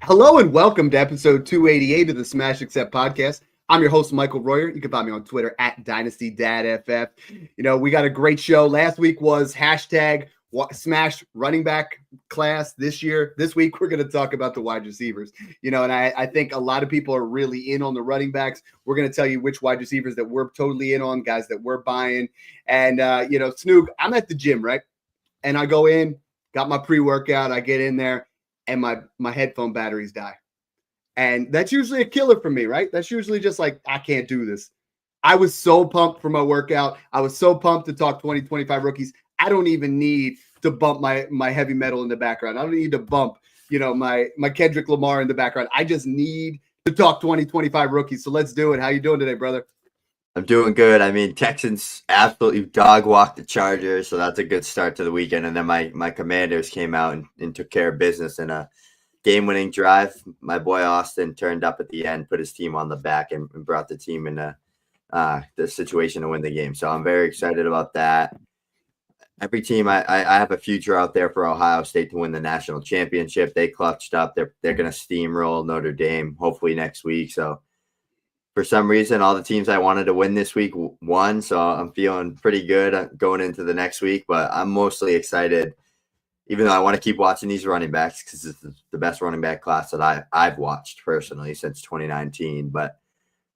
Hello and welcome to episode 288 of the Smash Accept podcast. I'm your host, Michael Royer. You can find me on Twitter at DynastyDadFF. We got a great show. Last week was hashtag Smash running back class this year. This week, we're going to talk about the wide receivers. And I think a lot of people are really in on the running backs. We're going to tell you which wide receivers that we're totally in on, guys that we're buying. And, Snook, I'm at the gym, right? And I go in, got my pre-workout. I get in there. And my headphone batteries die. And that's usually a killer for me, right? That's usually just like, I can't do this. I was so pumped for my workout. I was so pumped to talk 2025 rookies. I don't even need to bump my heavy metal in the background. I don't need to bump, my Kendrick Lamar in the background. I just need to talk 2025 rookies. So let's do it. How you doing today, brother? I'm doing good. I mean, Texans absolutely dog walked the Chargers, so that's a good start to the weekend. And then my Commanders came out and took care of business in a game-winning drive. My boy Austin turned up at the end, put his team on the back, and brought the team into the situation to win the game. So I'm very excited about that. Every team, I have a future out there for Ohio State to win the national championship. They clutched up. They're going to steamroll Notre Dame hopefully next week. So for some reason, all the teams I wanted to win this week won, so I'm feeling pretty good going into the next week. But I'm mostly excited, even though I want to keep watching these running backs because it's the best running back class that I've watched personally since 2019. But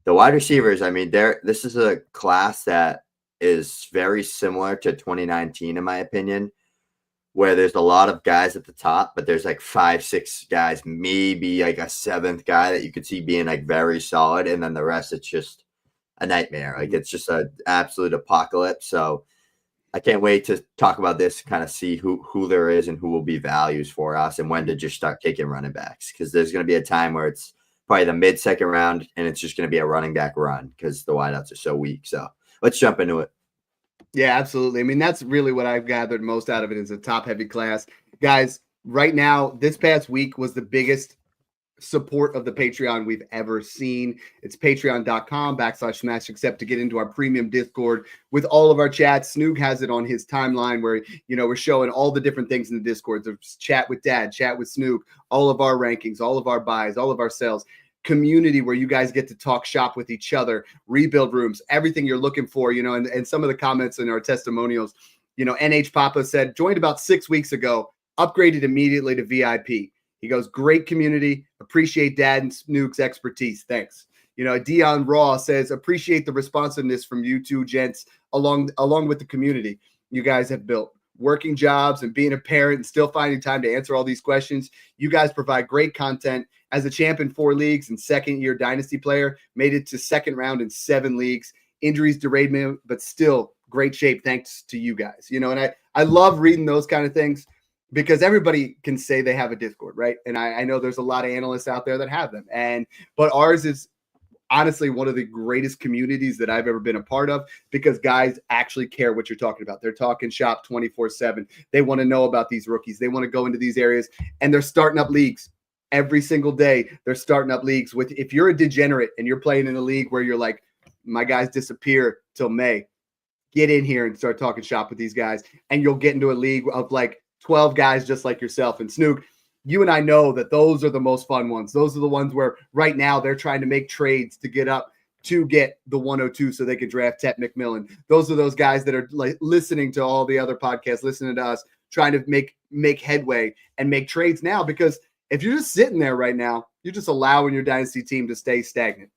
the wide receivers, I mean, this is a class that is very similar to 2019, in my opinion, where there's a lot of guys at the top, but there's like 5-6 guys, maybe like a seventh guy that you could see being like very solid. And then the rest, it's just a nightmare. Like it's just an absolute apocalypse. So I can't wait to talk about this, kind of see who there is and who will be values for us and when to just start taking running backs. Because there's going to be a time where it's probably the mid-second round and it's just going to be a running back run because the wideouts are so weak. So let's jump into it. Yeah, absolutely. I mean, that's really what I've gathered most out of it is a top-heavy class. Guys, right now, this past week was the biggest support of the Patreon we've ever seen. It's patreon.com/Smash Accept to get into our premium Discord with all of our chats. Snoog has it on his timeline where, we're showing all the different things in the Discord. There's chat with Dad, chat with Snoog, all of our rankings, all of our buys, all of our sales. Community where you guys get to talk shop with each other, rebuild rooms, everything you're looking for, and some of the comments in our testimonials, NH Papa said, joined about 6 weeks ago, upgraded immediately to VIP. He goes, great community, appreciate Dad and Snoog's expertise. Thanks. Dion Raw says, appreciate the responsiveness from you two gents along with the community you guys have built. Working jobs and being a parent and still finding time to answer all these questions. You guys provide great content. As a champ in 4 leagues and second-year dynasty player, made it to second round in 7 leagues. Injuries derailed me, but still great shape thanks to you guys. And I love reading those kind of things because everybody can say they have a Discord, right? And I know there's a lot of analysts out there that have them. But ours is honestly one of the greatest communities that I've ever been a part of because guys actually care what you're talking about. They're talking shop 24/7. They want to know about these rookies. They want to go into these areas, and they're starting up leagues. Every single day, they're starting up leagues. If you're a degenerate and you're playing in a league where you're like, my guys disappear till May, get in here and start talking shop with these guys, and you'll get into a league of like 12 guys just like yourself. And Snoog, you and I know that those are the most fun ones. Those are the ones where right now they're trying to make trades to get up to get the 102 so they can draft Tet McMillan. Those are those guys that are like listening to all the other podcasts, listening to us, trying to make headway and make trades now because if you're just sitting there right now, you're just allowing your dynasty team to stay stagnant.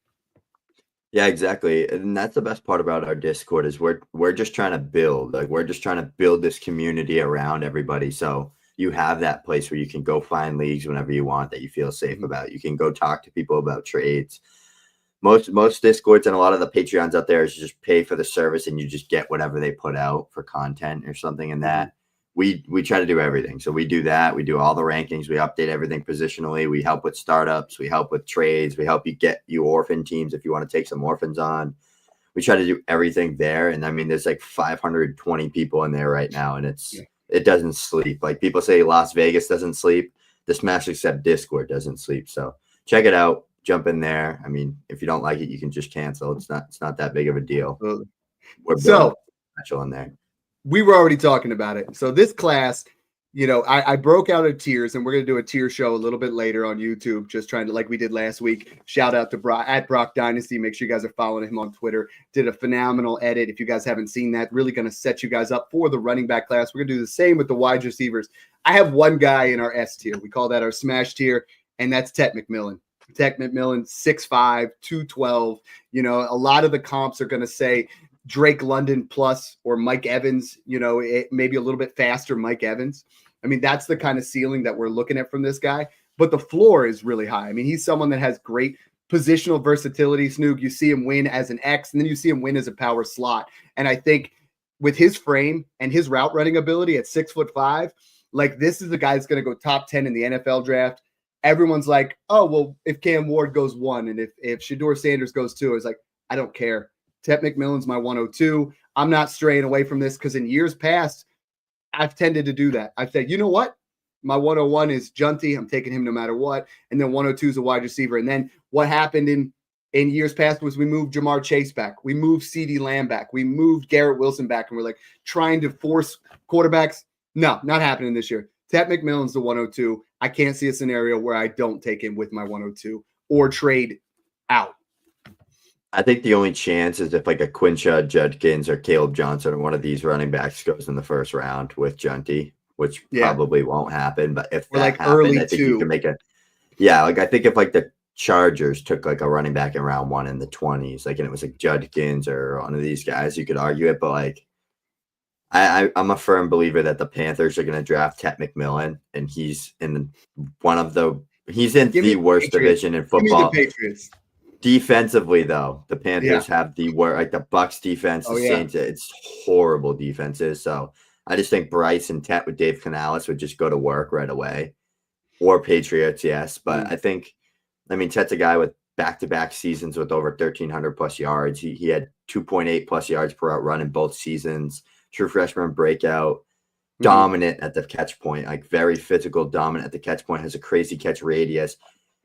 Yeah, exactly. And that's the best part about our Discord is we're just trying to build. Like we're just trying to build this community around everybody. So you have that place where you can go find leagues whenever you want that you feel safe about. You can go talk to people about trades. Most Discords and a lot of the Patreons out there is just pay for the service and you just get whatever they put out for content or something in that. We try to do everything. So we do that. We do all the rankings. We update everything positionally. We help with startups. We help with trades. We help you get you orphan teams if you want to take some orphans on. We try to do everything there. And I mean, there's like 520 people in there right now. And it doesn't sleep. Like people say Las Vegas doesn't sleep. The Smash Accept Discord doesn't sleep. So check it out. Jump in there. I mean, if you don't like it, you can just cancel. It's not that big of a deal. We're building special in there. We were already talking about it. So this class, I broke out of tiers, and we're going to do a tier show a little bit later on YouTube, just trying to, like we did last week. Shout out to Brock at Brock Dynasty. Make sure you guys are following him on Twitter. Did a phenomenal edit. If you guys haven't seen that, really going to set you guys up for the running back class. We're going to do the same with the wide receivers. I have one guy in our S tier. We call that our smash tier, and that's Tet McMillan. Tet McMillan, 6'5", 212. A lot of the comps are going to say Drake London plus or Mike Evans, maybe a little bit faster Mike Evans. I mean, that's the kind of ceiling that we're looking at from this guy. But the floor is really high. I mean, he's someone that has great positional versatility. Snoog, you see him win as an X, and then you see him win as a power slot. And I think with his frame and his route running ability at 6'5", like this is the guy that's going to go top 10 in the NFL draft. Everyone's like, oh, well, if Cam Ward goes 1 and if Shedeur Sanders goes 2, it's like, I don't care. Tet McMillan's my 102. I'm not straying away from this because in years past, I've tended to do that. I've said, you know what? My 101 is Junty. I'm taking him no matter what. And then 102 is a wide receiver. And then what happened in years past was we moved Jamar Chase back. We moved CeeDee Lamb back. We moved Garrett Wilson back. And we're like trying to force quarterbacks. No, not happening this year. Tet McMillan's the 102. I can't see a scenario where I don't take him with my 102 or trade out. I think the only chance is if like a Quinshad Judkins or Caleb Johnson or one of these running backs goes in the first round with Junty, which probably won't happen. But if that like happened, early I think two. you can make it. Yeah, like I think if like the Chargers took like a running back in round 1 in the 20s, like and it was like Judkins or one of these guys, you could argue it. But like I'm a firm believer that the Panthers are going to draft Tet McMillan, and he's in the worst division in football. Give me the Patriots. Defensively, though, the Panthers have the Bucs defense, the Saints, it's horrible defenses. So I just think Bryce and Tet with Dave Canales would just go to work right away. Or Patriots, yes. But I mean, Tet's a guy with back-to-back seasons with over 1,300 plus yards. He had 2.8 plus yards per out run in both seasons. True freshman breakout. Dominant at the catch point, like very physical, dominant at the catch point, has a crazy catch radius.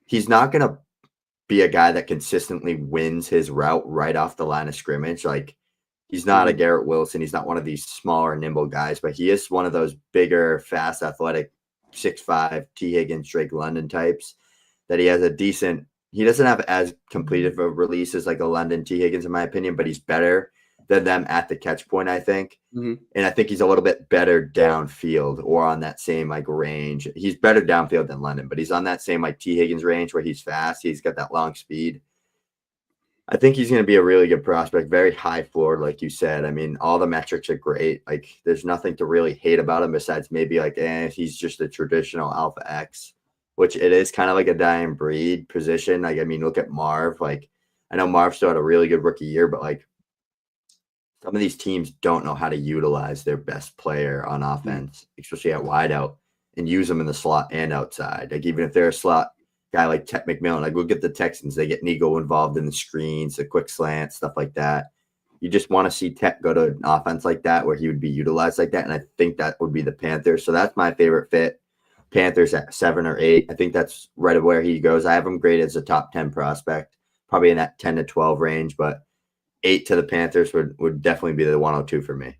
He's not going to be a guy that consistently wins his route right off the line of scrimmage. Like he's not a Garrett Wilson. He's not one of these smaller, nimble guys, but he is one of those bigger, fast, athletic 6'5" T. Higgins, Drake London types that he has he doesn't have as complete of a release as like a London T. Higgins, in my opinion, but he's better than them at the catch point, I think. And I think he's a little bit better downfield or on that same like range. He's better downfield than London, but he's on that same like T. Higgins range where he's fast. He's got that long speed. I think he's going to be a really good prospect, very high floor, like you said. I mean, all the metrics are great. Like there's nothing to really hate about him besides maybe like, he's just a traditional Alpha X, which it is kind of like a dying breed position. Like, I mean, look at Marv. Like I know Marv still had a really good rookie year, but like, some of these teams don't know how to utilize their best player on offense, especially at wideout, and use them in the slot and outside. Like even if they're a slot guy like Tet McMillan, like look at the Texans, they get Nigo involved in the screens, the quick slant, stuff like that. You just want to see Tet go to an offense like that where he would be utilized like that, and I think that would be the Panthers. So that's my favorite fit. Panthers at 7 or 8. I think that's right where he goes. I have him graded as a top 10 prospect, probably in that 10 to 12 range, but 8 to the Panthers would definitely be the 102 for me.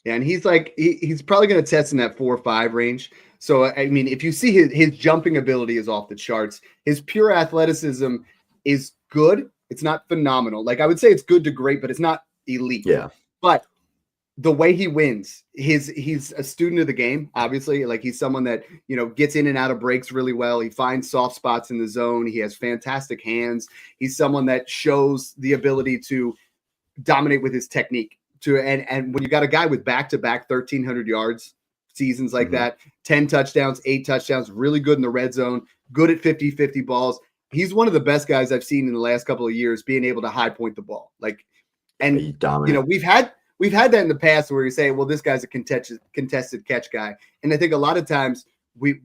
Yeah, and he's like he's probably going to test in that 4 or 5 range. So I mean, if you see his jumping ability is off the charts, his pure athleticism is good. It's not phenomenal. Like I would say, it's good to great, but it's not elite. Yeah. But the way he wins, he's a student of the game. Obviously, like he's someone that gets in and out of breaks really well. He finds soft spots in the zone. He has fantastic hands. He's someone that shows the ability to dominate with his technique. And when you got a guy with back-to-back 1,300 yards seasons like that, 10 touchdowns, 8 touchdowns, really good in the red zone, good at 50-50 balls. He's one of the best guys I've seen in the last couple of years being able to high point the ball. Like, and we've had that in the past where you say, well, this guy's a contested catch guy. And I think a lot of times we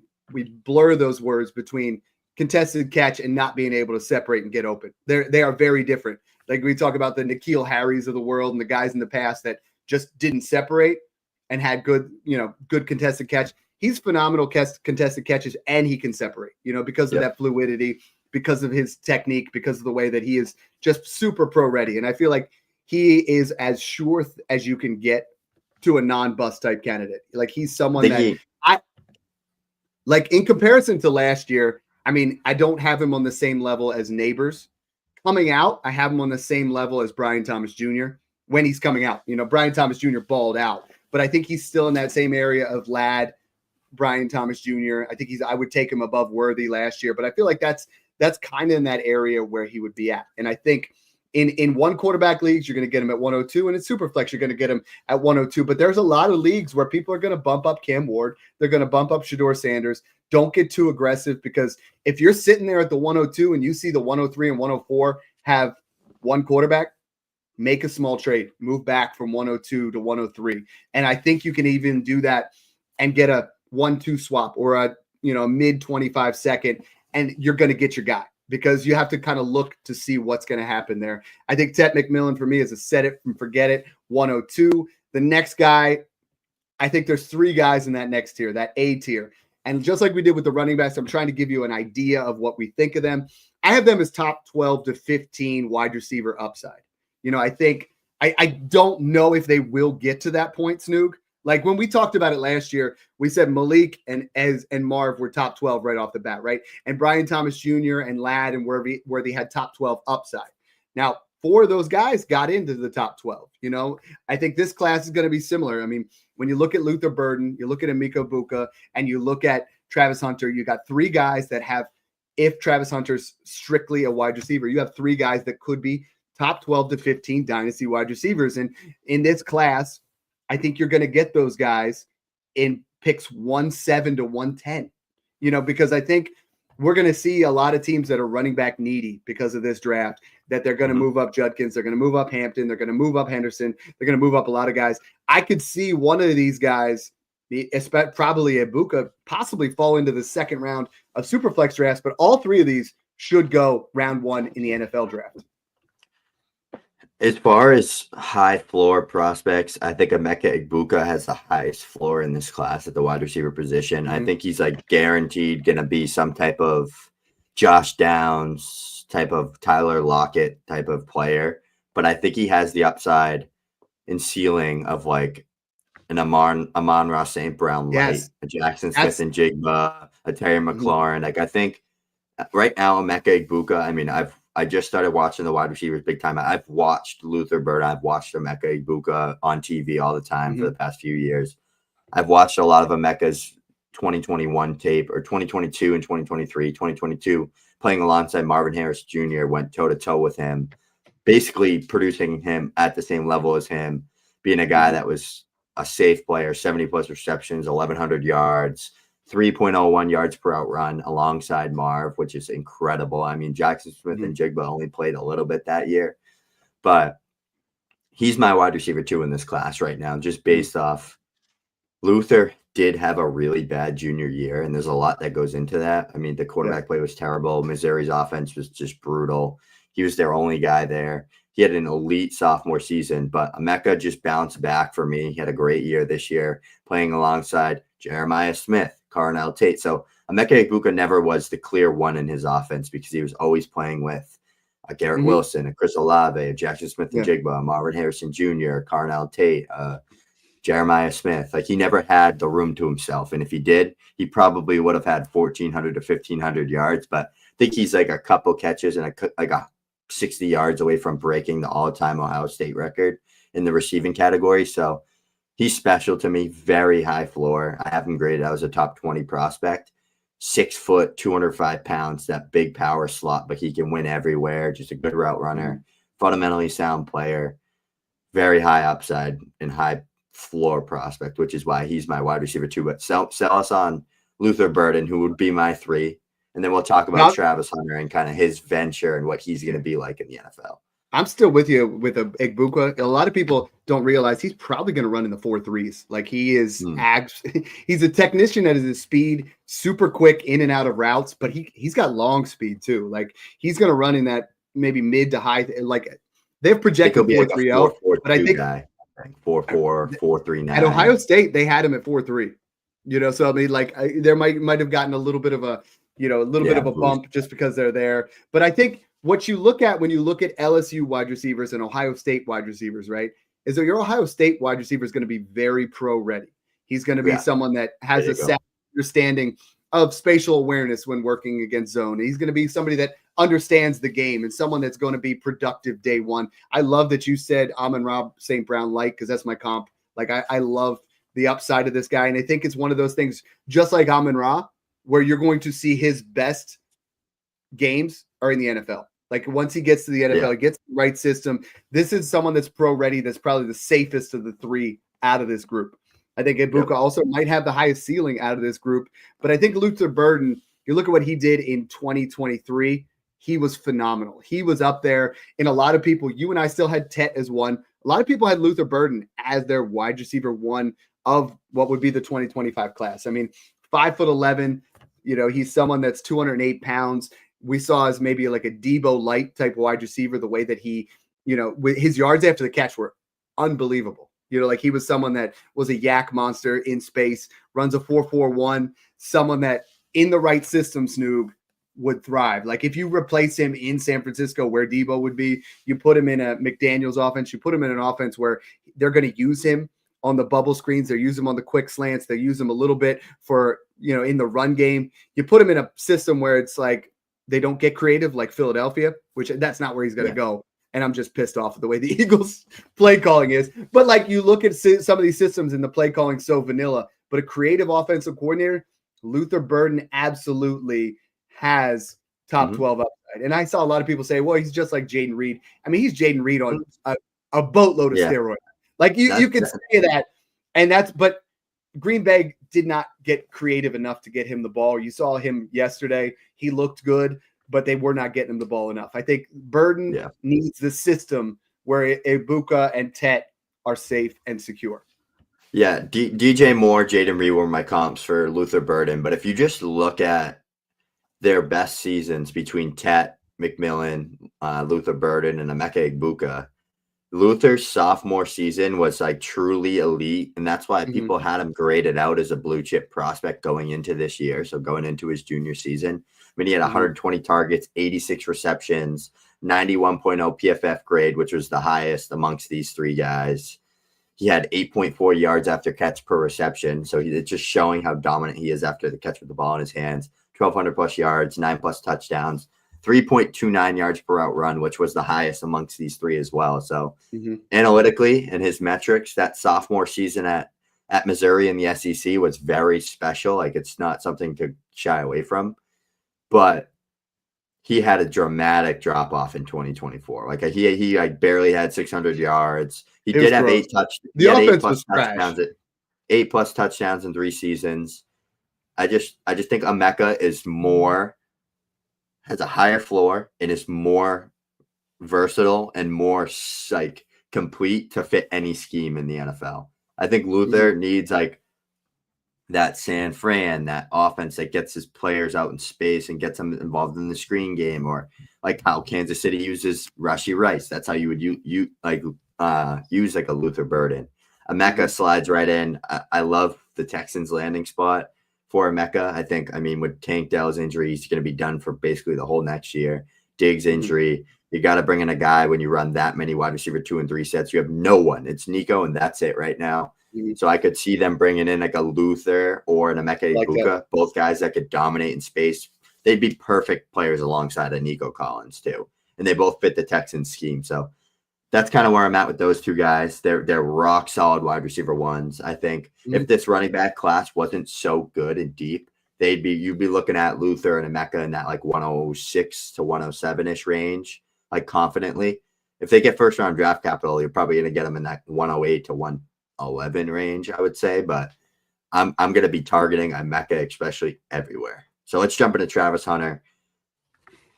blur those words between contested catch and not being able to separate and get open. They are very different. Like we talk about the N'Keal Harrys of the world and the guys in the past that just didn't separate and had good contested catch. He's phenomenal contested catches, and he can separate, because of that fluidity, because of his technique, because of the way that he is just super pro ready. And I feel like he is as sure as you can get to a non-bust type candidate. Like he's someone that like in comparison to last year, I mean, I don't have him on the same level as Neighbors. Coming out, I have him on the same level as Brian Thomas Jr. when he's coming out. You know, Brian Thomas Jr. balled out, but I think he's still in that same area of Ladd, Brian Thomas Jr. I would take him above Worthy last year, but I feel like that's kind of in that area where he would be at. And I think in one quarterback leagues, you're going to get him at 102, and in Superflex, you're going to get him at 102. But there's a lot of leagues where people are going to bump up Cam Ward. They're going to bump up Shedeur Sanders. Don't get too aggressive, because if you're sitting there at the 102 and you see the 103 and 104 have one quarterback, make a small trade, move back from 102 to 103. And I think you can even do that and get a 1-2 swap or a mid 25 second, and you're going to get your guy, because you have to kind of look to see what's going to happen there. I think Ted McMillan for me is a set it and forget it 102. The next guy, I think there's three guys in that next tier, that A tier. And just like we did with the running backs, I'm trying to give you an idea of what we think of them. I have them as top 12 to 15 wide receiver upside. I think I don't know if they will get to that point, Snoog. Like when we talked about it last year, we said Malik and Marv were top 12 right off the bat, right? And Brian Thomas Jr. and Ladd and Worthy had top 12 upside. Now, 4 of those guys got into the top 12. I think this class is going to be similar. I mean, when you look at Luther Burden, you look at Emeka Buka, and you look at Travis Hunter, you got 3 guys that have, if Travis Hunter's strictly a wide receiver, you have 3 guys that could be top 12 to 15 dynasty wide receivers. And in this class, I think you're going to get those guys in picks 107 to 110, because I think we're going to see a lot of teams that are running back needy because of this draft, that they're going to move up Judkins. They're going to move up Hampton. They're going to move up Henderson. They're going to move up a lot of guys. I could see one of these guys, probably Ibuka, possibly fall into the second round of Superflex drafts, but all 3 of these should go round 1 in the NFL draft. As far as high floor prospects, I think Emeka Egbuka has the highest floor in this class at the wide receiver position. I think he's like guaranteed going to be some type of Josh Downs, type of Tyler Lockett type of player. But I think he has the upside and ceiling of like an Amon-Ra St. Brown light, a Jackson Smith and Jigba, a Terry McLaurin. Like I think right now, Emeka Egbuka, I mean, I just started watching the wide receivers big time. I've watched Luther Burden. I've watched Emeka Egbuka on TV all the time for the past few years. I've watched a lot of Emeka's 2021 tape, or 2022 and 2023. 2022, playing alongside Marvin Harris Jr., went toe-to-toe with him, basically producing him at the same level as him, being a guy that was a safe player, 70-plus receptions, 1,100 yards, 3.01 yards per outrun alongside Marv, which is incredible. I mean, Jackson Smith and Jigba only played a little bit that year, but he's my wide receiver 2 in this class right now, just based off Luther did have a really bad junior year, and there's a lot that goes into that. I mean, the quarterback play was terrible. Missouri's offense was just brutal. He was their only guy there. He had an elite sophomore season, but Emeka just bounced back for me. He had a great year this year, playing alongside Jeremiah Smith, Carnell Tate. So Emeka Egbuka never was the clear one in his offense, because he was always playing with a Garrett Wilson, a Chris Olave, a Jackson Smith and Jigba, a Marvin Harrison Jr., Carnell Tate, Jeremiah Smith. Like he never had the room to himself. And if he did, he probably would have had 1,400 to 1,500 yards. But I think he's like a couple catches and a 60 yards away from breaking the all-time Ohio State record in the receiving category. So he's special to me, very high floor. I have him graded out as a top 20 prospect. 6 foot, 205 pounds, that big power slot, but he can win everywhere. Just a good route runner, fundamentally sound player, very high upside and high floor prospect, which is why he's my wide receiver 2. But sell us on Luther Burden, who would be my 3. And then we'll talk about Travis Hunter and kind of his venture and what he's going to be like in the NFL. I'm still with you with Egbuka. A lot of people don't realize he's probably going to run in the 4.3s. Like he is, he's a technician at his speed, super quick in and out of routes, but he's got long speed too. Like he's going to run in that maybe mid to high. Like they've projected 4.30, but I think 4.4, 4.39. At Ohio State, they had him at 4.3. So I mean, like there might have gotten a little bit of a bit of a bump just because they're there. But I think what you look at when you look at LSU wide receivers and Ohio State wide receivers, right, is that your Ohio State wide receiver is going to be very pro ready. He's going to be someone that has a set understanding of spatial awareness when working against zone. He's going to be somebody that understands the game and someone that's going to be productive day one. I love that you said Amon-Ra St. Brown light, because that's my comp. Like I love the upside of this guy. And I think it's one of those things, just like Amon-Ra, where you're going to see his best games are in the NFL. Like once he gets to the NFL, he gets the right system. This is someone that's pro ready. That's probably the safest of the three out of this group. I think Egbuka also might have the highest ceiling out of this group, but I think Luther Burden, you look at what he did in 2023, he was phenomenal. He was up there in a lot of people. You and I still had Tet as one. A lot of people had Luther Burden as their wide receiver one of what would be the 2025 class. I mean, 5'11", he's someone that's 208 pounds. We saw as maybe like a Debo light type wide receiver, the way that he, with his yards after the catch were unbelievable. Like he was someone that was a yak monster in space, runs a 4.41, someone that in the right system, Snoog, would thrive. Like if you replace him in San Francisco where Debo would be, you put him in a McDaniels offense, you put him in an offense where they're going to use him on the bubble screens. They use him on the quick slants. They use him a little bit for, in the run game. You put him in a system where it's like, they don't get creative like Philadelphia, which that's not where he's going to go. And I'm just pissed off at the way the Eagles play calling is. But like you look at some of these systems and the play calling so vanilla, but a creative offensive coordinator, Luther Burden absolutely has top 12 upside. And I saw a lot of people say, well, he's just like Jaden Reed. I mean, he's Jaden Reed on a boatload of steroids. Like you can say that. But Green Bay did not get creative enough to get him the ball. You saw him yesterday. He looked good, but they were not getting him the ball enough. I think Burden needs the system where Egbuka and Tet are safe and secure. Yeah, DJ Moore, Jaden Reed were my comps for Luther Burden. But if you just look at their best seasons between Tet, McMillan, Luther Burden, and Emeka Egbuka, Luther's sophomore season was like truly elite, and that's why people had him graded out as a blue chip prospect going into this year. So going into his junior season, I mean, he had 120 targets, 86 receptions, 91.0 PFF grade, which was the highest amongst these three guys. He had 8.4 yards after catch per reception. So it's just showing how dominant he is after the catch with the ball in his hands. 1,200 plus yards, 9 plus touchdowns. 3.29 yards per route run, which was the highest amongst these three as well. So analytically and his metrics, that sophomore season at Missouri in the SEC was very special. Like it's not something to shy away from, but he had a dramatic drop off in 2024. Like he like barely had 600 yards. He did have 8 touchdowns. The offense was touchdowns at 8 plus touchdowns in 3 seasons. I just think Emeka is has a higher floor and is more versatile and more like complete to fit any scheme in the NFL. I think Luther needs like that San Fran, that offense that gets his players out in space and gets them involved in the screen game, or like how Kansas City uses Rashee Rice. That's how you would use like a Luther Burden. Emeka slides right in. I love the Texans landing spot for Emeka. I mean, with Tank Dell's injury, he's going to be done for basically the whole next year. Diggs injury, you got to bring in a guy when you run that many wide receiver 2 and 3 sets. You have no one. It's Nico, and that's it right now. So I could see them bringing in like a Luther or an Emeka Egbuka, both guys that could dominate in space. They'd be perfect players alongside of Nico Collins too, and they both fit the Texans scheme. So that's kind of where I'm at with those two guys. They're rock solid wide receiver ones. I think if this running back class wasn't so good and deep, you'd be looking at Luther and Emeka in that like 106 to 107-ish range, like confidently. If they get first round draft capital, you're probably going to get them in that 108 to 111 range, I would say. But I'm going to be targeting Emeka especially everywhere. So let's jump into Travis Hunter.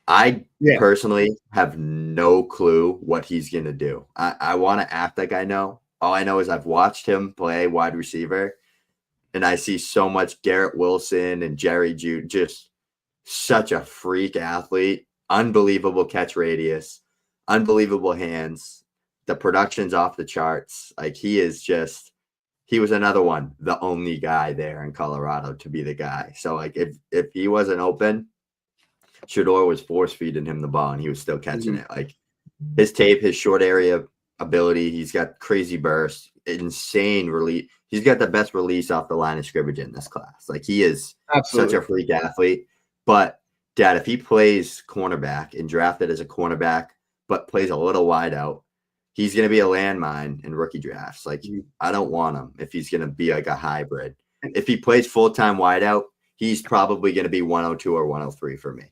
I personally have no clue what he's going to do. I want to act like I know. All I know is I've watched him play wide receiver, and I see so much Garrett Wilson and Jerry Jeudy, just such a freak athlete, unbelievable catch radius, unbelievable hands. The production's off the charts. Like he was another one, the only guy there in Colorado to be the guy. So like if he wasn't open, Shedeur was force feeding him the ball and he was still catching it. Like his tape, his short area ability, he's got crazy burst, insane release. he's got the best release off the line of scrimmage in this class. Like, he is Absolutely. such a freak athlete. But Dad, if he plays cornerback and drafted as a cornerback, but plays a little wide out, he's going to be a landmine in rookie drafts. Like, I don't want him if he's going to be like a hybrid. If he plays full-time wide out, he's probably going to be 102 or 103 for me,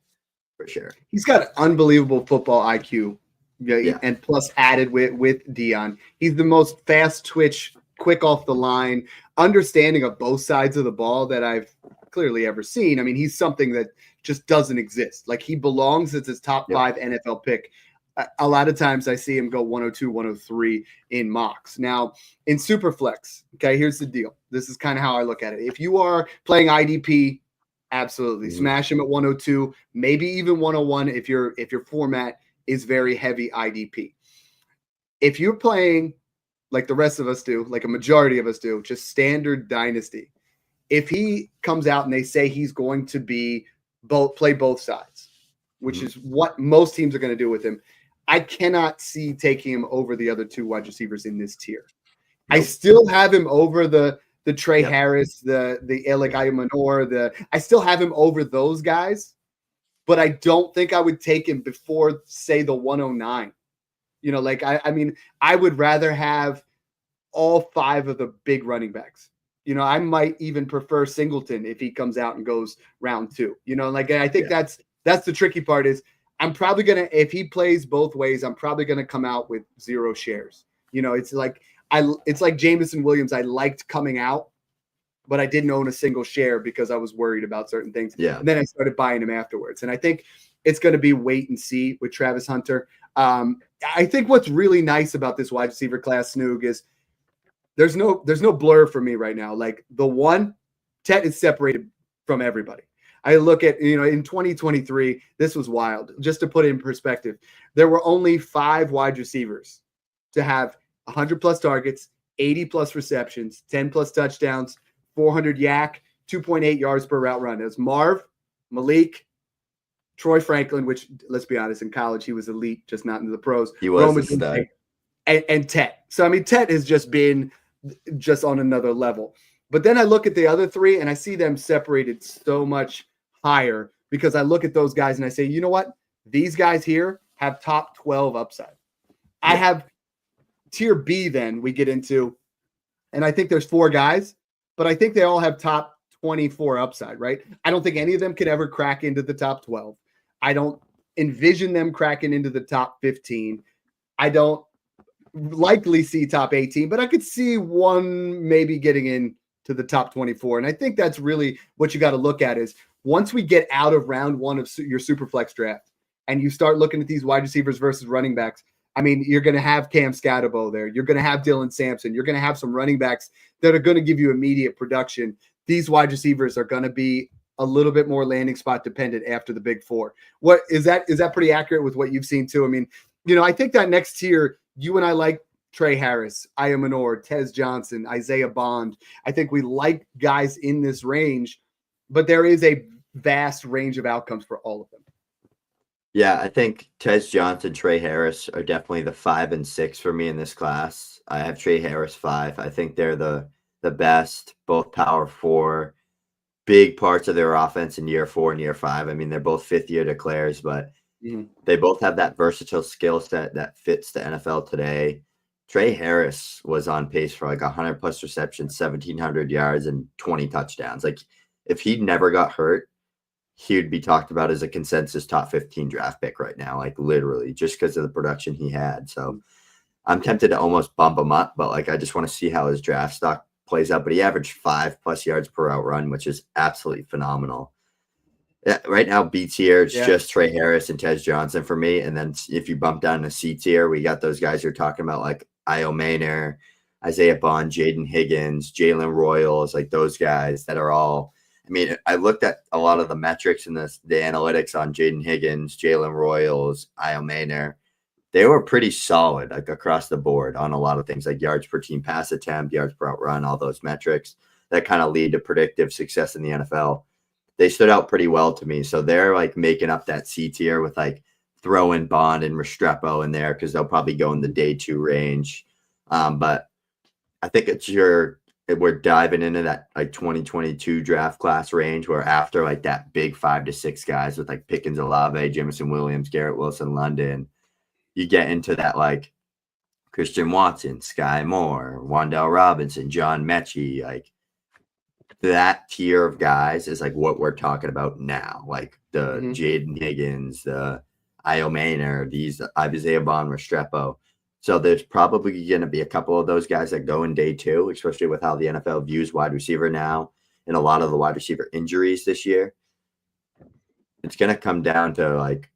for sure. He's got unbelievable football IQ, and plus added with Dion. He's the most fast twitch, quick off the line, understanding of both sides of the ball that I've clearly ever seen. I mean, he's something that just doesn't exist. Like, he belongs as his top 5 NFL pick. A lot of times I see him go 102, 103 in mocks. Now, in Superflex, okay, here's the deal. This is kind of how I look at it. If you are playing IDP, absolutely smash him at 102, maybe even 101 if your format is very heavy IDP. If you're playing like the rest of us do, like a majority of us do, just standard dynasty, if he comes out and they say he's going to be play both sides, which is what most teams are going to do with him, I cannot see taking him over the other 2 wide receivers in this tier. Nope. I still have him over the Trey Harris, the Alec Ayamanor, I still have him over those guys, but I don't think I would take him before, say, the 109. You know, like, I mean, I would rather have all 5 of the big running backs. You know, I might even prefer Singleton if he comes out and goes round 2. You know, like, I think that's the tricky part is I'm probably going to, if he plays both ways, I'm probably going to come out with 0 shares. You know, it's like Jameson Williams. I liked coming out, but I didn't own a single share because I was worried about certain things. Yeah. And then I started buying him afterwards. And I think it's going to be wait and see with Travis Hunter. I think what's really nice about this wide receiver class, Snoog, is there's no blur for me right now. Like, the one, Tet is separated from everybody. I look at, you know, in 2023, this was wild. Just to put it in perspective, there were only 5 wide receivers to have 100+ targets, 80+ receptions, 10+ touchdowns, 400 yak, 2.8 yards per route run. It was Marv, Malik, Troy Franklin, which, let's be honest, in college he was elite, just not into the pros. He was a stud. And Tet. So, I mean, Tet has just been just on another level. But then I look at the other 3 and I see them separated so much higher because I look at those guys and I say, you know what? These guys here have top 12 upside. I have tier B then we get into, and I think there's 4 guys, but I think they all have top 24 upside, right? I don't think any of them could ever crack into the top 12. I don't envision them cracking into the top 15. I don't likely see top 18, but I could see one maybe getting in to the top 24. And I think that's really what you got to look at is once we get out of round 1 of your Superflex draft and you start looking at these wide receivers versus running backs, I mean, you're going to have Cam Scatterbo there. You're going to have Dylan Sampson. You're going to have some running backs that are going to give you immediate production. These wide receivers are going to be a little bit more landing spot dependent after the big 4. What is that pretty accurate with what you've seen too? I mean, you know, I think that next tier, you and I like Trey Harris, Ayamanor, Tez Johnson, Isaiah Bond. I think we like guys in this range, but there is a vast range of outcomes for all of them. Yeah, I think Tez Johnson, Trey Harris are definitely the 5 and 6 for me in this class. I have Trey Harris 5. I think they're the best, both power 4, big parts of their offense in year 4 and year 5. I mean, they're both 5th-year declares, but they both have that versatile skill set that fits the NFL today. Trey Harris was on pace for like 100+ receptions, 1,700 yards, and 20 touchdowns. Like, if he never got hurt, he would be talked about as a consensus top 15 draft pick right now, like literally just because of the production he had. So I'm tempted to almost bump him up, but like, I just want to see how his draft stock plays out. But he averaged 5+ yards per route run, which is absolutely phenomenal. Yeah, right now, B tier, it's just Trey Harris and Tez Johnson for me. And then if you bump down to C tier, we got those guys you're talking about, like Io Maynor, Isaiah Bond, Jaden Higgins, Jalen Royals, like those guys that are all, I mean, I looked at a lot of the metrics and the analytics on Jaden Higgins, Jalen Royals, Io Maynor. They were pretty solid, like across the board on a lot of things, like yards per team pass attempt, yards per outrun, all those metrics that kind of lead to predictive success in the NFL. They stood out pretty well to me. So they're like making up that C tier with like throw in Bond and Restrepo in there because they'll probably go in the day 2 range. But I think it's we're diving into that like 2022 draft class range where after like that big 5 to 6 guys with like Pickens, Olave, Jameson Williams, Garrett Wilson, London, you get into that like Christian Watson, Sky Moore, Wan'Dale Robinson, John Mechie, like that tier of guys is like what we're talking about now. Like the Jaden Higgins, the Io Maynard, these Isaiah Bond, Restrepo. So there's probably going to be a couple of those guys that go in day 2, especially with how the NFL views wide receiver now and a lot of the wide receiver injuries this year. It's going to come down to like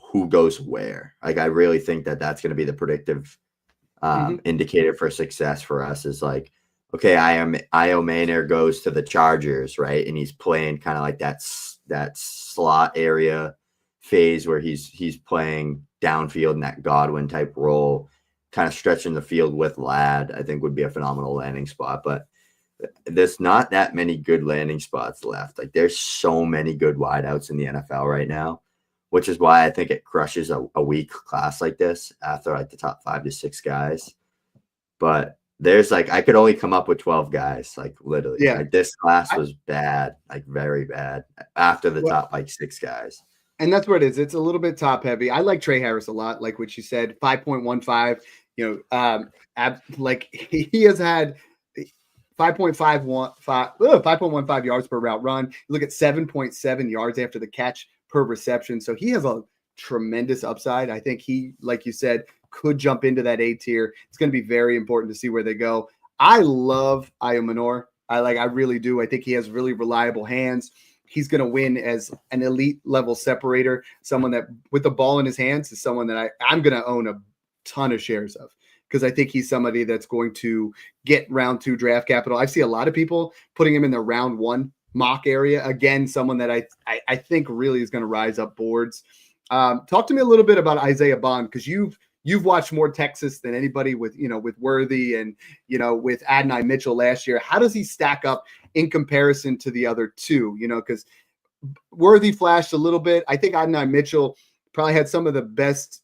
who goes where. Like I really think that that's going to be the predictive indicator for success for us is like, okay, Io Maynard goes to the Chargers, right? And he's playing kind of like that slot area phase where he's playing downfield in that Godwin type role, kind of stretching the field with Ladd, I think would be a phenomenal landing spot. But there's not that many good landing spots left. Like there's so many good wideouts in the NFL right now, which is why I think it crushes a weak class like this after like the top 5 to 6 guys. But there's like, I could only come up with 12 guys, like literally. Yeah. Like this class was bad, like very bad after the top like 6 guys. And that's what it is. It's a little bit top heavy. I like Trey Harris a lot, like what you said, 5.15. Like he has had 5.15 yards per route run. You look at 7.7 yards after the catch per reception. So he has a tremendous upside. I think he, like you said, could jump into that A tier. It's going to be very important to see where they go. I love Io Maynard. I really do. I think he has really reliable hands. He's going to win as an elite level separator, someone that with the ball in his hands is someone that I'm going to own a ton of shares of because I think he's somebody that's going to get round 2 draft capital. I see a lot of people putting him in the round 1 mock area. Again, someone that I think really is going to rise up boards. Talk to me a little bit about Isaiah Bond because you've watched more Texas than anybody with Worthy and, with Adonai Mitchell last year. How does he stack up in comparison to the other 2? Because Worthy flashed a little bit. I think Adonai Mitchell probably had some of the best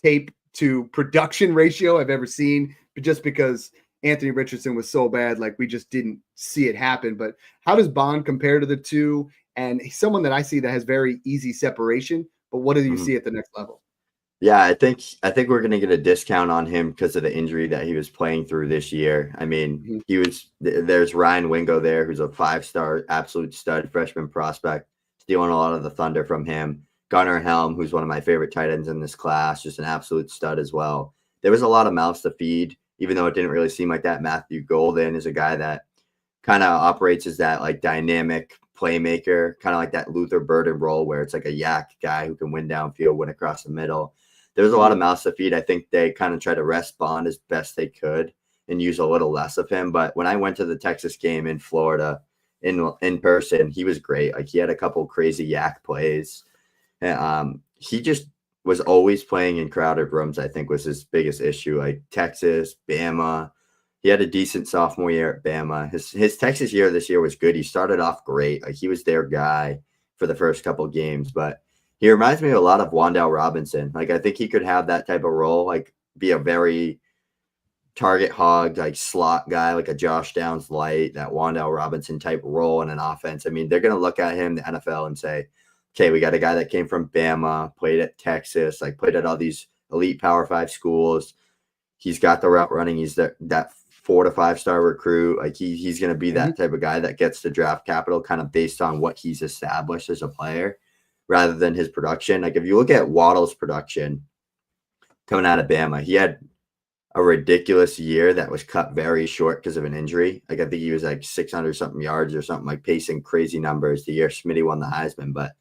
tape to production ratio I've ever seen, but just because Anthony Richardson was so bad, like we just didn't see it happen. But how does Bond compare to the 2? And he's someone that I see that has very easy separation, but what do you see at the next level? Yeah, I think we're going to get a discount on him because of the injury that he was playing through this year. I mean, there's Ryan Wingo there, who's a 5-star absolute stud freshman prospect, stealing a lot of the thunder from him. Gunnar Helm, who's one of my favorite tight ends in this class, just an absolute stud as well. There was a lot of mouths to feed, even though it didn't really seem like that. Matthew Golden is a guy that kind of operates as that like dynamic playmaker, kind of like that Luther Burden role where it's like a yak guy who can win downfield, win across the middle. There was a lot of mouths to feed. I think they kind of tried to rest Bond as best they could and use a little less of him. But when I went to the Texas game in Florida in person, he was great. Like he had a couple crazy yak plays. He just was always playing in crowded rooms, I think was his biggest issue. Like Texas, Bama. He had a decent sophomore year at Bama. His Texas year this year was good. He started off great. Like he was their guy for the first couple games, but he reminds me a lot of Wan'Dale Robinson. Like I think he could have that type of role, like be a very target hog, like slot guy, like a Josh Downs light, that Wan'Dale Robinson type role in an offense. I mean, they're going to look at him, the NFL, and say, okay, we got a guy that came from Bama, played at Texas, like played at all these elite Power 5 schools. He's got the route running. He's that 4 to 5 star recruit. Like he's going to be that type of guy that gets the draft capital kind of based on what he's established as a player rather than his production. Like if you look at Waddle's production coming out of Bama, he had a ridiculous year that was cut very short because of an injury. Like I think he was like 600 something yards or something, like pacing crazy numbers the year Smitty won the Heisman. But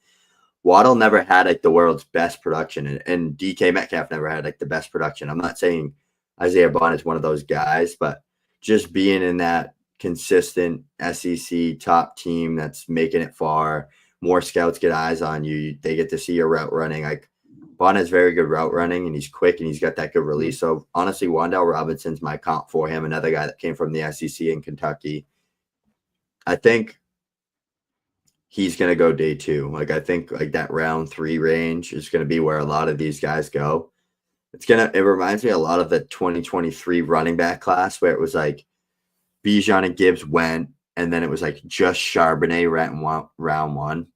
Waddle never had like the world's best production, and DK Metcalf never had like the best production. I'm not saying Isaiah Bond is one of those guys, but just being in that consistent SEC top team that's making it far, more scouts get eyes on you. They get to see your route running. Like Bond has very good route running, and he's quick, and he's got that good release. So honestly, Wan'Dale Robinson's my comp for him. Another guy that came from the SEC in Kentucky. I think he's going to go day 2. Like I think like that round 3 range is going to be where a lot of these guys go. It reminds me a lot of the 2023 running back class where it was like Bijan and Gibbs went, and then it was like just Charbonnet round one.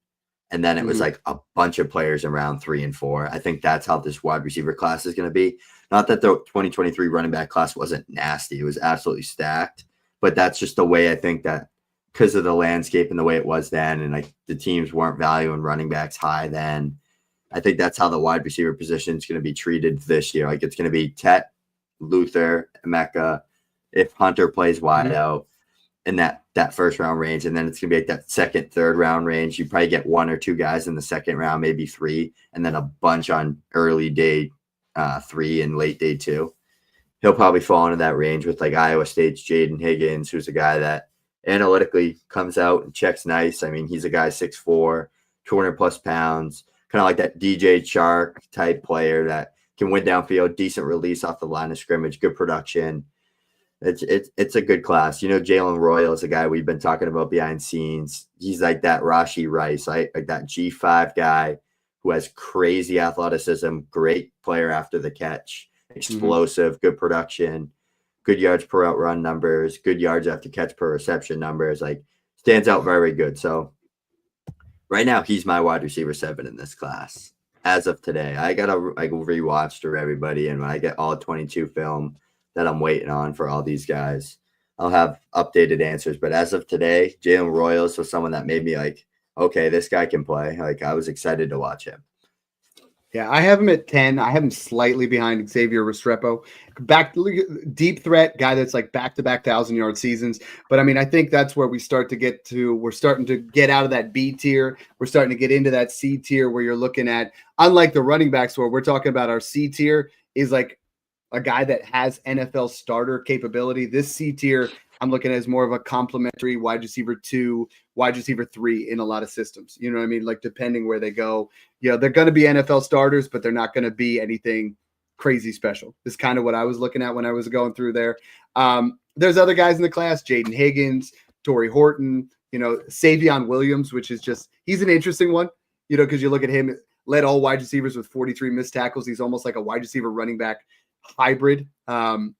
And then it was like a bunch of players in round 3 and 4. I think that's how this wide receiver class is going to be. Not that the 2023 running back class wasn't nasty. It was absolutely stacked. But that's just the way I think that because of the landscape and the way it was then, and like the teams weren't valuing running backs high then, I think that's how the wide receiver position is going to be treated this year. Like it's going to be Tet, Luther, Emeka, if Hunter plays wide out in that first round range, and then it's gonna be like that second, third round range. You probably get 1 or 2 guys in the second round, maybe 3, and then a bunch on early day 3 and late day 2. He'll probably fall into that range with like Iowa State's Jaden Higgins, who's a guy that analytically comes out and checks nice. I mean, he's a guy 6'4", 200+ pounds, kind of like that DJ Chark type player that can win downfield, decent release off the line of scrimmage, good production. It's a good class. You know, Jalen Royal is a guy we've been talking about behind scenes. He's like that Rashee Rice, like that G5 guy who has crazy athleticism, great player after the catch, explosive, good production, good yards per out run numbers, good yards after catch per reception numbers. Like stands out very good. So right now he's my wide receiver 7 in this class as of today. I got to like rewatch through everybody, and when I get all 22 film that I'm waiting on for all these guys, I'll have updated answers. But as of today, Jalen Royals was someone that made me like, okay, this guy can play. Like I was excited to watch him. Yeah, I have him at 10. I have him slightly behind Xavier Restrepo. Deep threat guy that's like back-to-back 1,000-yard seasons. But I mean, I think that's where we start to get to. We're starting to get out of that B tier. We're starting to get into that C tier where you're looking at, unlike the running backs where we're talking about our C tier is like a guy that has NFL starter capability. This C tier, I'm looking at as more of a complementary wide receiver 2, wide receiver 3 in a lot of systems. You know what I mean? Like depending where they go, you know, they're going to be NFL starters, but they're not going to be anything crazy special. This is kind of what I was looking at when I was going through there. There's other guys in the class, Jaden Higgins, Torrey Horton, you know, Savion Williams, which is just, he's an interesting one, you know, because you look at him, led all wide receivers with 43 missed tackles. He's almost like a wide receiver running back hybrid.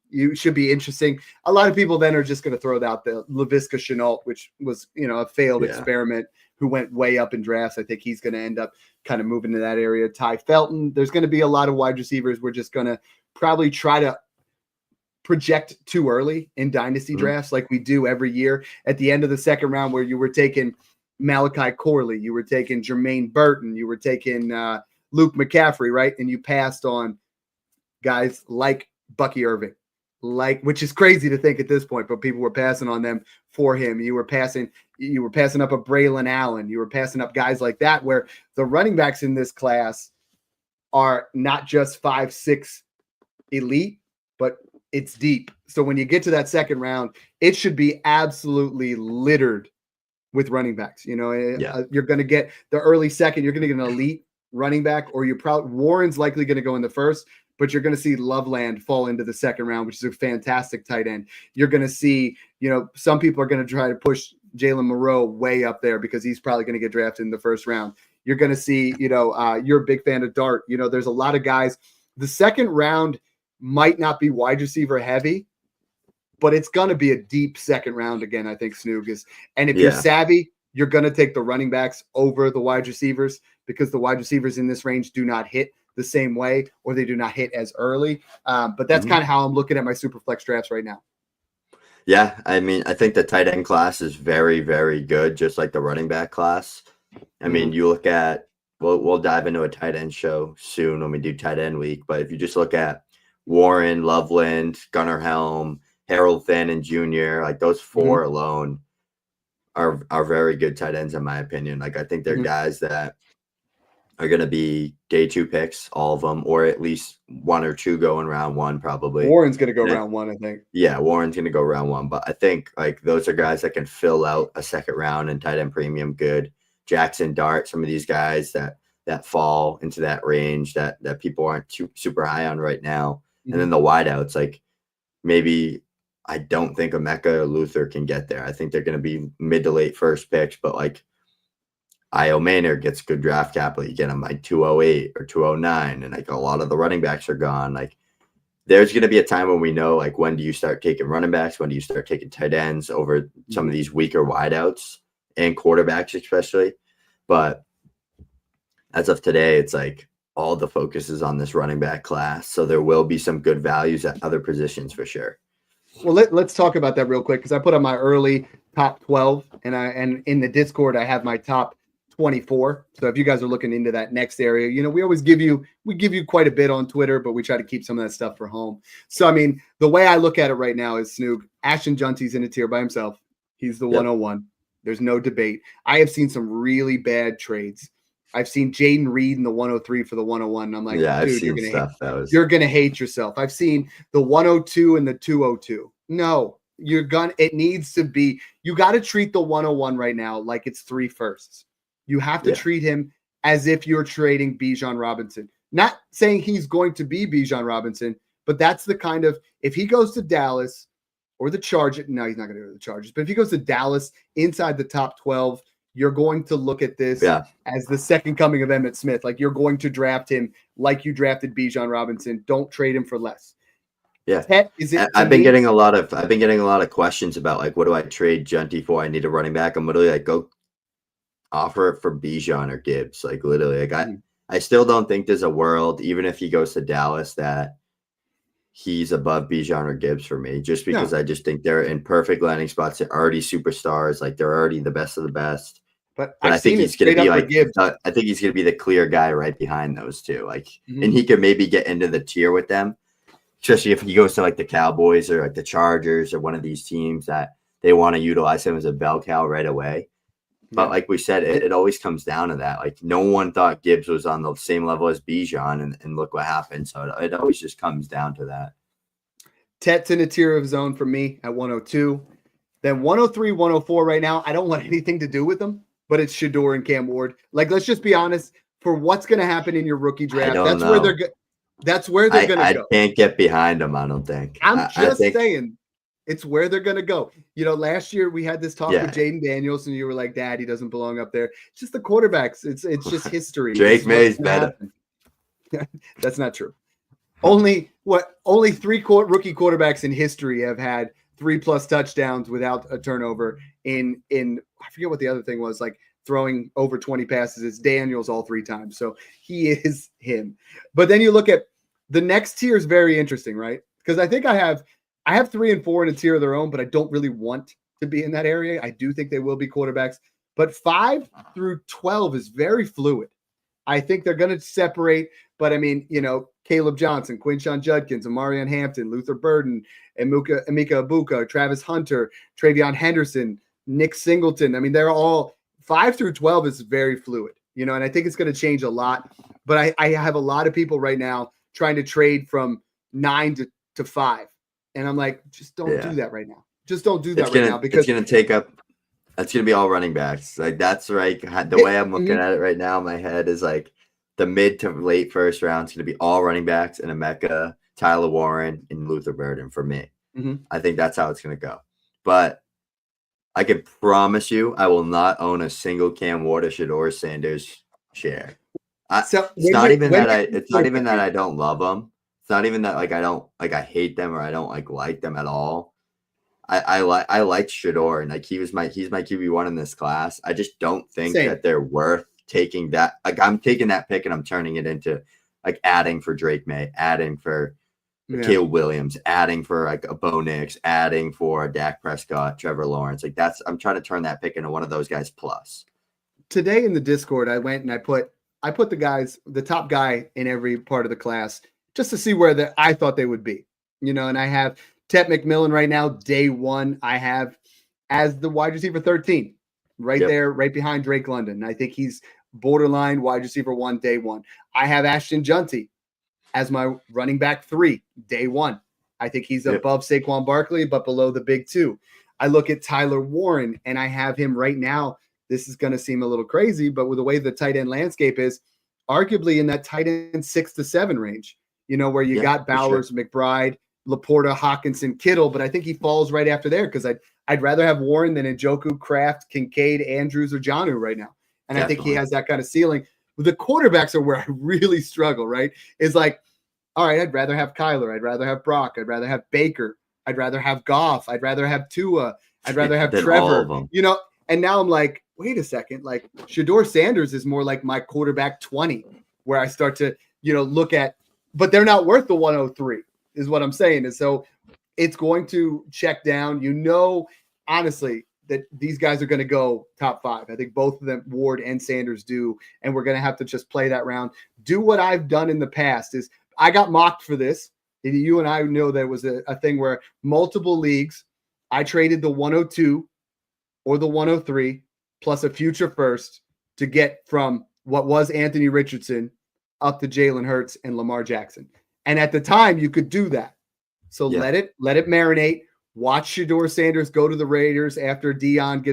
You should be interesting. A lot of people then are just going to throw out the Laviska Shenault, which was, you know, a failed experiment who went way up in drafts. I think he's going to end up kind of moving to that area. Ty Felton, there's going to be a lot of wide receivers. We're just going to probably try to project too early in dynasty drafts like we do every year at the end of the second round, where you were taking Malachi Corley, you were taking Jermaine Burton, you were taking Luke McCaffrey, right? And you passed on guys like Bucky Irving, which is crazy to think at this point, but people were passing on them for him. You were passing up a Braylon Allen. You were passing up guys like that, where the running backs in this class are not just 5'6" elite, but it's deep. So when you get to that second round, it should be absolutely littered with running backs. You know, you're going to get the early second, you're going to get an elite running back, or Warren's likely going to go in the first, but you're going to see Loveland fall into the second round, which is a fantastic tight end. You're going to see, you know, some people are going to try to push Jalen Moreau way up there because he's probably going to get drafted in the first round. You're going to see, you know, you're a big fan of Dart. You know, there's a lot of guys. The second round might not be wide receiver heavy, but it's going to be a deep second round again, I think, Snoog is. And if you're savvy, you're going to take the running backs over the wide receivers, because the wide receivers in this range do not hit the same way, or they do not hit as early. But that's kind of how I'm looking at my super flex drafts right now. Yeah, I mean, I think the tight end class is very, very good, just like the running back class. I mean, you look at, we'll dive into a tight end show soon when we do tight end week, but if you just look at Warren, Loveland, Gunnar Helm, Harold Fannin Jr., like those 4 alone are very good tight ends in my opinion. Like I think they're guys that are going to be day 2 picks, all of them, or at least 1 or 2 going round 1 probably. Warren's going to go round 1, I think. Yeah, Warren's going to go round 1, but I think like those are guys that can fill out a second round and tight end premium good. Jackson Dart, some of these guys that fall into that range that people aren't super high on right now. And then the wideouts, like maybe I don't think Emeka or Luther can get there. I think they're going to be mid to late first picks, but like Io Maynard gets good draft capital. You get him like 208 or 209, and like a lot of the running backs are gone. Like there's going to be a time when we know, like, when do you start taking running backs? When do you start taking tight ends over some of these weaker wideouts and quarterbacks, especially? But as of today, it's like all the focus is on this running back class. So there will be some good values at other positions for sure. Well, let's talk about that real quick because I put on my early top 12, and in the Discord I have my top 24. So if you guys are looking into that next area, you know, we give you quite a bit on Twitter, but we try to keep some of that stuff for home. So I mean, the way I look at it right now is Snoog, Ashton Junty's in a tier by himself. He's the 101. There's no debate. I have seen some really bad trades. I've seen Jaden Reed in the 103 for the 101. And I'm like, yeah, dude, I've seen stuff you're gonna hate yourself. I've seen the 102 and the 202. No, it needs to be, you got to treat the 101 right now like it's 3 firsts. You have to treat him as if you're trading Bijan Robinson. Not saying he's going to be Bijan Robinson, but that's the kind of, if he goes to Dallas or the Chargers, no, he's not going to go to the Chargers, but if he goes to Dallas inside the top 12, you're going to look at this as the second coming of Emmitt Smith. Like, you're going to draft him like you drafted Bijan Robinson. Don't trade him for less. Yeah, I've been getting a lot of questions about, like, what do I trade Junty for? I need a running back. I'm literally like, go offer it for Bijan or Gibbs. Like, literally, like, I still don't think there's a world, even if he goes to Dallas, that he's above Bijan or Gibbs for me. Just because I just think they're in perfect landing spots. They're already superstars. Like, they're already the best of the best. But I think he's going to be like, I think he's going to be the clear guy right behind those two. Like, and he could maybe get into the tier with them, especially if he goes to like the Cowboys or like the Chargers or one of these teams that they want to utilize him as a bell cow right away. But like we said, it always comes down to that. Like, no one thought Gibbs was on the same level as Bijan, and look what happened. So it always just comes down to that. Tet's in a tier of his own for me at 102. Then 103, 104 right now, I don't want anything to do with them, but it's Shedeur and Cam Ward. Like, let's just be honest, for what's going to happen in your rookie draft, that's where they're going to go. I can't get behind them, I don't think. I'm just saying, it's where they're going to go. You know, last year we had this talk with Jaden Daniels, and you were like, Dad, he doesn't belong up there. It's just the quarterbacks. It's just history. Drake May's better. That's not true. Only 3 rookie quarterbacks in history have had 3+ touchdowns without a turnover in I forget what the other thing was, like throwing over 20 passes. It's Daniels all 3 times. So he is him. But then you look at the next tier is very interesting, right? Because I think I have 3 and 4 in a tier of their own, but I don't really want to be in that area. I do think they will be quarterbacks, but 5 through 12 is very fluid. I think they're going to separate, but I mean, you know, Caleb Johnson, Quinshon Judkins, Amarian Hampton, Luther Burden, Emeka Ibuka, Travis Hunter, Travion Henderson, Nick Singleton. I mean, they're all 5 through 12 is very fluid, you know, and I think it's going to change a lot. But I have a lot of people right now trying to trade from 9 to 5. And I'm like, just don't do that right now. Just don't do that right now, because it's going to take up. That's going to be all running backs. Like, that's right. The way I'm looking at it right now in my head is like the mid to late first round is going to be all running backs, and Emeka, Tyler Warren, and Luther Burden for me. I think that's how it's going to go. But I can promise you, I will not own a single Cam Ward or Shedeur Sanders share. It's not even that I don't love them. It's not even that I hate them or I don't like them at all. I liked Shedeur, and like he's my QB1 in this class. I just don't think that they're worth taking that. Like, I'm taking that pick and I'm turning it into like adding for Drake May, adding for Caleb Williams, adding for like a Bo Nix, adding for Dak Prescott, Trevor Lawrence. Like, I'm trying to turn that pick into one of those guys plus. Today in the Discord, I went and I put the top guy in every part of the class just to see where I thought they would be, you know, and I have Tet McMillan right now, day 1, I have as the wide receiver 13, right there, right behind Drake London. I think he's borderline wide receiver 1, day 1. I have Ashton Junty as my running back 3, day 1. I think he's above Saquon Barkley, but below the big 2. I look at Tyler Warren, and I have him right now. This is going to seem a little crazy, but with the way the tight end landscape is, arguably in that tight end 6 to 7 range, you know, where you got Bowers, McBride, Laporta, Hawkinson, Kittle, but I think he falls right after there because I'd rather have Warren than Njoku, Kraft, Kincaid, Andrews, or Jonnu right now. And I think he has that kind of ceiling. The quarterbacks are where I really struggle, right? Is like all right, I'd rather have Kyler. I'd rather have Brock. I'd rather have Baker. I'd rather have Goff. I'd rather have Tua. I'd rather have Than all of Trevor. them. You know, and now I'm like, wait a second. Like Shador Sanders is more like my quarterback 20, where I start to, look at, but they're not worth the 103, is what I'm saying. And so it's going to check down. Honestly, that these guys are going to go top 5. I think both of them, Ward and Sanders, do, and we're going to have to just play that round. Do what I've done in the past is I got mocked for this. You and I know there was a thing where multiple leagues, I traded the 102 or the 103 plus a future first to get from what was Anthony Richardson up to Jalen Hurts and Lamar Jackson. And at the time, you could do that. So let it marinate. Watch Shador Sanders go to the Raiders after Dion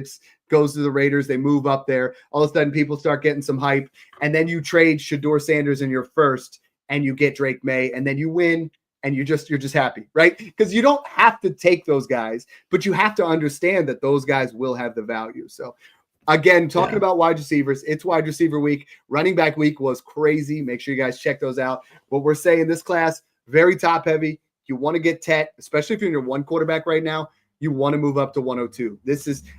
goes to the Raiders. They move up there. All of a sudden, people start getting some hype. And then you trade Shador Sanders in your first, and you get Drake May, and then you win, and you're just happy, right? Because you don't have to take those guys, but you have to understand that those guys will have the value. So again, talking about wide receivers, it's wide receiver week. Running back week was crazy. Make sure you guys check those out. What we're saying, this class, very top heavy. You want to get Tet, especially if you're in your one quarterback right now, you want to move up to 102.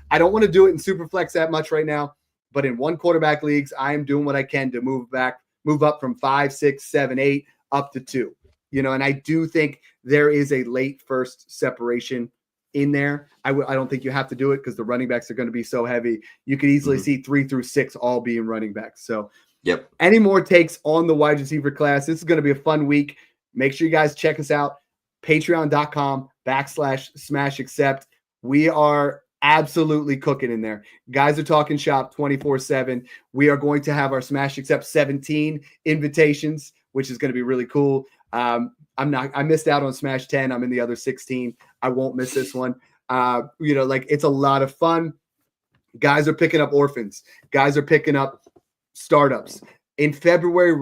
I don't want to do it in super flex that much right now, but in one quarterback leagues, I am doing what I can to move up from 5, 6, 7, 8 up to 2. And I do think there is a late first separation in there. I don't think you have to do it because the running backs are going to be so heavy. You could easily see 3 through 6 all being running backs. So any more takes on the wide receiver class? This is going to be a fun week. Make sure you guys check us out. Patreon.com/Smash Accept. We are absolutely cooking in there. Guys are talking shop 24/7. We are going to have our Smash Accept 17 invitations, which is going to be really cool. I missed out on Smash 10. I'm in the other 16. I won't miss this one. It's a lot of fun. Guys are picking up orphans. Guys are picking up startups. In February,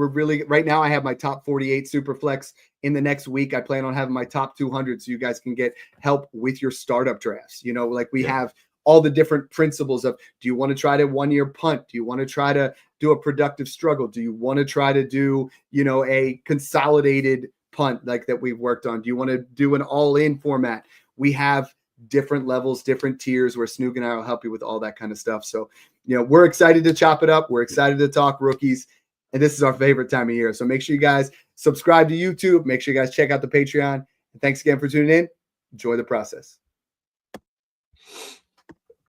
right now I have my top 48 Superflex. In the next week, I plan on having my top 200 so you guys can get help with your startup drafts. We have all the different principles of, do you want to try to 1-year punt? Do you want to try to do a productive struggle? Do you want to try to do, a consolidated punt like that we've worked on? Do you want to do an all-in format? We have different levels, different tiers where Snoog and I will help you with all that kind of stuff. So, we're excited to chop it up. We're excited to talk rookies. And this is our favorite time of year. So make sure you guys subscribe to YouTube. Make sure you guys check out the Patreon. And thanks again for tuning in. Enjoy the process.